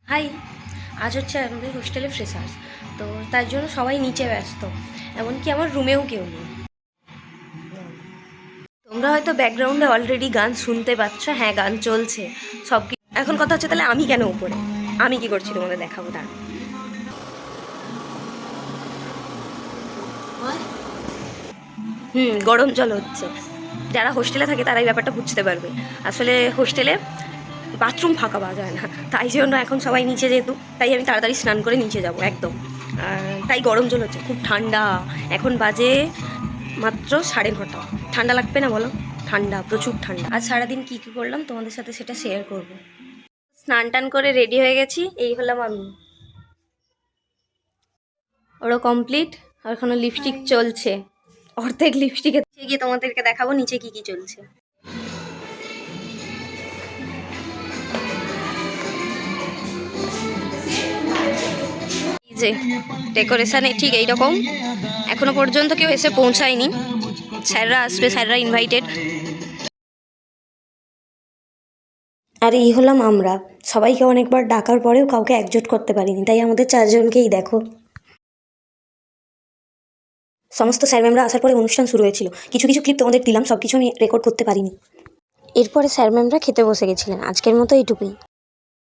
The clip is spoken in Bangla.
হাই, আজ হচ্ছে আমাদের হোস্টেলে ফ্রেশার্স, তো তার জন্য সবাই নিচে ব্যস্ত, এমনকি আমার রুমেও কেউ নেই। তোমরা হয়তো ব্যাকগ্রাউন্ডে অলরেডি গান শুনতে পাচ্ছ। হ্যাঁ, গান চলছে সব কিছু। এখন কথা হচ্ছে, তাহলে আমি কেন উপরে? আমি কি করছি তোমাদের দেখাবো। তার গরম জল হচ্ছে। যারা হোস্টেলে থাকে তারা এই ব্যাপারটা বুঝতে পারবে। আসলে হোস্টেলে বাথরুম ফাঁকা পাওয়া যায় না, তাই জন্য এখন সবাই নিচে, যেহেতু তাই আমি তাড়াতাড়ি স্নান করে নিচে যাব একদম। তাই গরম জল হচ্ছে, খুব ঠান্ডা। এখন বাজে মাত্র 9:30। ঠান্ডা লাগবে না বলো? ঠান্ডা, প্রচুর ঠান্ডা। আজ সারাদিন কী কী করলাম তোমাদের সাথে সেটা শেয়ার করব। স্নান টান করে রেডি হয়ে গেছি, এই হলাম আমি। ওরা কমপ্লিট, আর এখনো লিপস্টিক চলছে। অর্ধেক লিপস্টিকে গিয়ে তোমাদেরকে দেখাবো নিচে কি কি চলছে। এই যে ডেকোরেশনে ঠিক এইরকম, এখনো পর্যন্ত কেউ এসে পৌঁছায়নি। স্যাররা আসবে, স্যাররা ইনভাইটেড। আর এই হলাম আমরা। সবাইকে অনেকবার ডাকার পরেও কাউকে একজোট করতে পারিনি, তাই আমাদের 4জনকেই দেখো। সমস্ত স্যার ম্যামরা আসার পরে অনুষ্ঠান শুরু হয়েছিল। কিছু কিছু ক্লিপ তোমাদের দিলাম, সব কিছু আমি রেকর্ড করতে পারিনি। এরপরে স্যার ম্যামরা খেতে বসে গেছিলেন। আজকের মতো এইটুকুই।